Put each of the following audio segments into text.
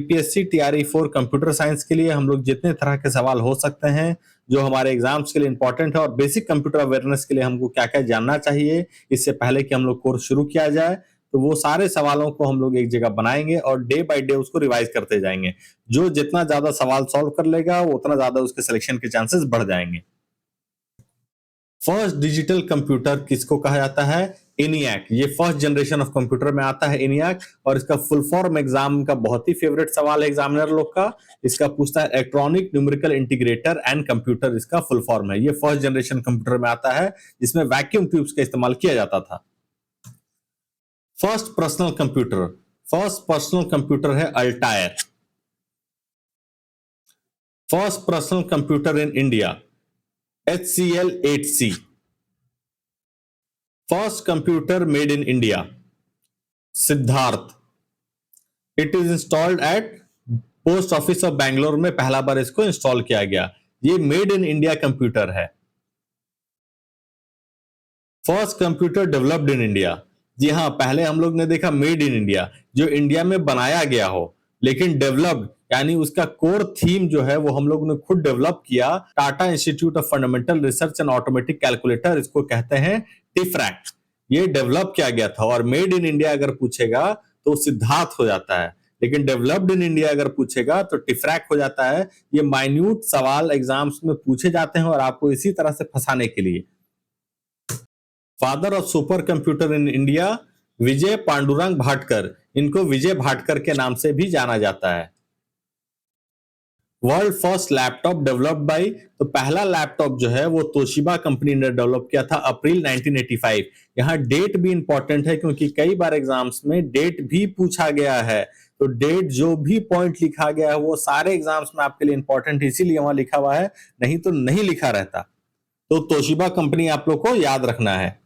UPSC TRE 4 computer science के लिए हम लोग जितने तरह के सवाल हो सकते हैं जो हमारे एग्जाम्स के लिए इंपॉर्टेंट है और बेसिक कंप्यूटर अवेयरनेस के लिए हमको क्या क्या जानना चाहिए इससे पहले कि हम लोग कोर्स शुरू किया जाए, तो वो सारे सवालों को हम लोग एक जगह बनाएंगे और डे बाय डे उसको रिवाइज करते जाएंगे। जो जितना ज्यादा सवाल सॉल्व कर लेगा वो उतना ज्यादा उसके सिलेक्शन के चांसेस बढ़ जाएंगे। फर्स्ट डिजिटल कंप्यूटर किसको कहा जाता है? ENIAC। ये फर्स्ट जनरेशन ऑफ कंप्यूटर में आता है ENIAC, और इसका फुल फॉर्म एग्जाम का बहुत ही फेवरेट सवाल है एग्जामिनर लोग का। इसका पूछता है electronic numerical integrator and computer, इसका फुल फॉर्म है। ये फर्स्ट जनरेशन कंप्यूटर में आता है जिसमें वैक्यूम ट्यूब्स का इस्तेमाल किया जाता था। First personal computer, first personal computer है Altair. First personal computer in India HCL 8C। First computer made in India Siddharth. It is installed at post office of Bangalore में पहला बार इसको इंस्टॉल किया गया। ये मेड इन इंडिया कंप्यूटर है। First computer developed in India, जी हाँ, पहले हम लोग ने देखा मेड इन इंडिया, जो इंडिया में बनाया गया हो, लेकिन डेवलप्ड यानी उसका कोर थीम जो है वो हम लोग ने खुद डेवलप किया। Tata institute of fundamental research and automatic calculator, इसको कहते हैं टिफरैक, ये डेवलप किया गया था। और मेड इन इंडिया अगर पूछेगा तो सिद्धार्थ हो जाता है, लेकिन डेवलप्ड इन इंडिया अगर पूछेगा तो टिफरैक हो जाता है। ये माइन्यूट सवाल एग्जाम्स में पूछे जाते हैं और आपको इसी तरह से फंसाने के लिए। Father of super computer in India Vijay Pandurang Bhatkar, इनको विजय भाटकर के नाम से भी जाना जाता है। World first laptop developed by, तो पहला लैपटॉप जो है वो तोशिबा कंपनी ने डेवलप किया था अप्रैल 1985। यहाँ डेट भी इंपॉर्टेंट है क्योंकि कई बार एग्जाम्स में डेट भी पूछा गया है, तो डेट जो भी पॉइंट लिखा गया है वो सारे एग्जाम्स में आपके लिए इंपॉर्टेंट है, इसीलिए वहां लिखा हुआ है, नहीं तो नहीं लिखा रहता। तो तोशिबा कंपनी आप लोग को याद रखना है।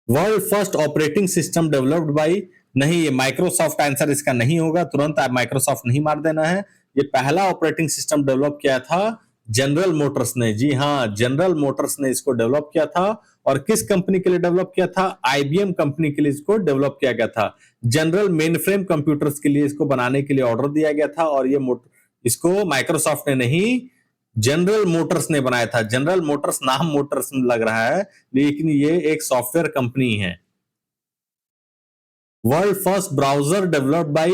World first operating system developed by, नहीं, ये माइक्रोसॉफ्ट आंसर इसका नहीं होगा, तुरंत आप माइक्रोसॉफ्ट नहीं मार देना है। ये पहला ऑपरेटिंग सिस्टम डेवलप किया था जनरल मोटर्स ने, जी हाँ, जनरल मोटर्स ने इसको डेवलप किया था। और किस कंपनी के लिए डेवलप किया था? IBM कंपनी के लिए इसको डेवलप किया गया था। जनरल मेनफ्रेम कंप्यूटर्स के लिए इसको बनाने के लिए ऑर्डर दिया गया था, और ये इसको माइक्रोसॉफ्ट ने नहीं, जनरल मोटर्स ने बनाया था। जनरल मोटर्स नाम मोटर्स लग रहा है, लेकिन ये एक सॉफ्टवेयर कंपनी है। World first browser developed by,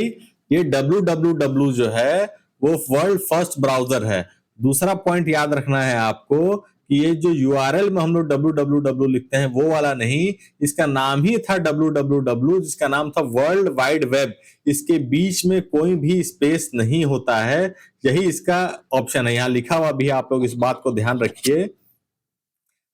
ये www जो है वो वर्ल्ड फर्स्ट ब्राउजर है। दूसरा पॉइंट याद रखना है आपको कि ये जो URL में हम लोग www लिखते हैं वो वाला नहीं, इसका नाम ही था www, जिसका नाम था वर्ल्ड वाइड वेब। इसके बीच में कोई भी स्पेस नहीं होता है, यही इसका ऑप्शन है। यहाँ लिखा हुआ भी, आप लोग इस बात को ध्यान रखिए।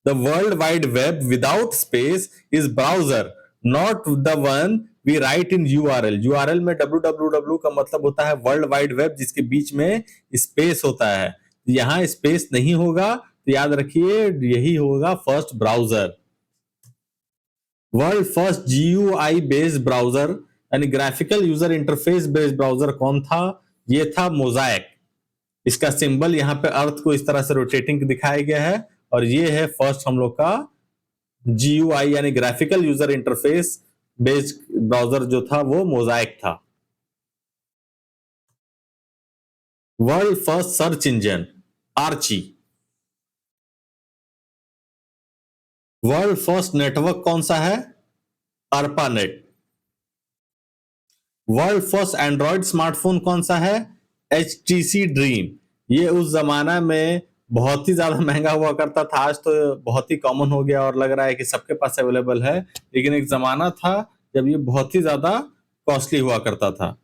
The world wide web without space is browser, not the one we write in URL। URL में www का मतलब होता है वर्ल्ड वाइड वेब, जिसके बीच में स्पेस होता है। यहाँ स्पेस नहीं होगा, तो याद रखिए यही होगा first browser. World first GUI based browser यानी graphical user interface based browser कौन था? ये था मोजाइक। इसका सिंबल यहाँ पे अर्थ को इस तरह से रोटेटिंग दिखाया गया है, और ये है फर्स्ट हम लोग का GUI यानी graphical user interface based browser जो था वो मोजाइक था। World first search engine Archie. World first network कौन सा है? ARPANET। World first android smartphone कौन सा है? HTC dream. ये उस जमाना में बहुत ही ज्यादा महंगा हुआ करता था, आज तो बहुत ही कॉमन हो गया और लग रहा है कि सबके पास अवेलेबल है, लेकिन एक जमाना था जब ये बहुत ही ज्यादा कॉस्टली हुआ करता था।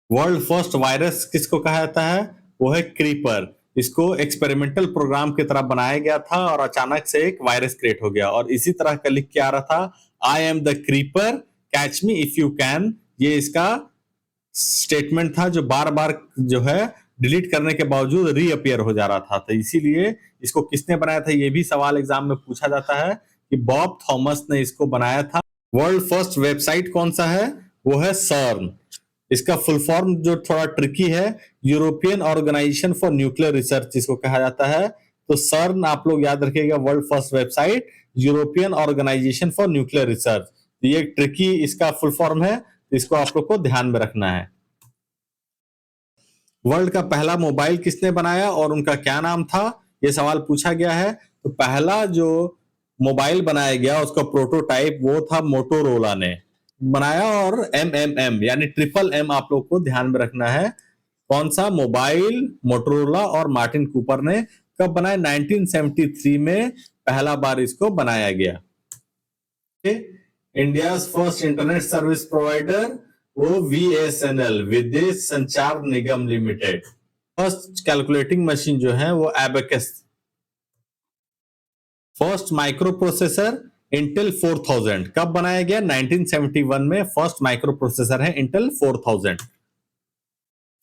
वर्ल्ड फर्स्ट वायरस किसको कहा जाता है? वो है क्रीपर। इसको एक्सपेरिमेंटल प्रोग्राम की तरह बनाया गया था और अचानक से एक वायरस क्रिएट हो गया, और इसी तरह का लिख के आ रहा था, I am the creeper catch me if you can. ये इसका स्टेटमेंट था जो बार बार जो है डिलीट करने के बावजूद रीअपियर हो जा रहा था। तो इसीलिए इसको किसने बनाया था ये भी सवाल एग्जाम में पूछा जाता है कि बॉब थॉमस ने इसको बनाया था। वर्ल्ड फर्स्ट वेबसाइट कौन सा है? वो है सर्न। इसका फुल फॉर्म जो थोड़ा ट्रिकी है, European organization for nuclear research इसको कहा जाता है। तो सर्न आप लोग याद रखिएगा, world first website European organization for nuclear research. ये ट्रिकी इसका फुल फॉर्म है, इसको आप लोग को ध्यान में रखना है। वर्ल्ड का पहला मोबाइल किसने बनाया और उनका क्या नाम था, ये सवाल पूछा गया है। तो पहला जो मोबाइल बनाया गया उसका प्रोटोटाइप वो था मोटोरोला ने बनाया, और एमएमएम यानी ट्रिपल एम आप लोग को ध्यान में रखना है। कौन सा मोबाइल मोटोरोला और मार्टिन कूपर ने कब बनाया, 1973 में पहला बार इसको बनाया गया। India first internet service provider वो VSNL, विदेश संचार निगम लिमिटेड। फर्स्ट कैलकुलेटिंग मशीन जो है वो abacus. First micro processor Intel 4000 कब बनाया गया, 1971 में फर्स्ट माइक्रो प्रोसेसर है Intel 4000।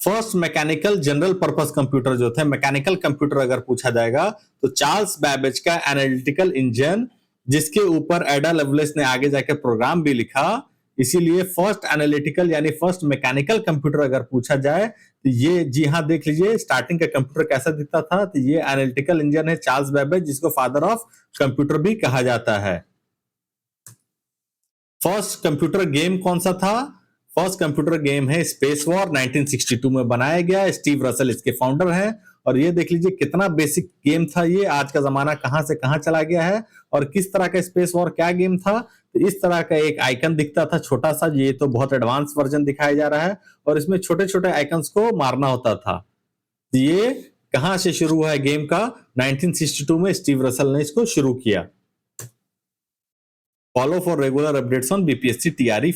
First mechanical general purpose computer जो थे, मैकेनिकल कंप्यूटर अगर पूछा जाएगा तो चार्ल्स बैबेज का एनालिटिकल इंजन, जिसके ऊपर एडा लवलेस ने आगे जाकर प्रोग्राम भी लिखा, इसीलिए फर्स्ट एनालिटिकल यानी फर्स्ट मैकेनिकल कंप्यूटर अगर पूछा जाए तो ये, जी हाँ देख लीजिए स्टार्टिंग का कंप्यूटर कैसा दिखता था, तो ये एनालिटिकल इंजन है चार्ल्स बैबेज, जिसको फादर ऑफ कंप्यूटर भी कहा जाता है। फर्स्ट कंप्यूटर गेम कौन सा था, फर्स्ट कंप्यूटर गेम है स्पेस वॉर, 1962 में बनाया गया। स्टीव रसल इसके फाउंडर हैं। और ये देख लीजिए कितना बेसिक गेम था ये, आज का जमाना कहां से कहां चला गया है। और किस तरह का स्पेस वॉर क्या गेम था, तो इस तरह का एक आइकन दिखता था छोटा सा, ये तो बहुत एडवांस वर्जन दिखाया जा रहा है, और इसमें छोटे छोटे आइकन्स को मारना होता था। तो ये कहां से शुरू हुआ है गेम का, 1962 में स्टीव रसल ने इसको शुरू किया। Follow for regular updates on BPSC TRE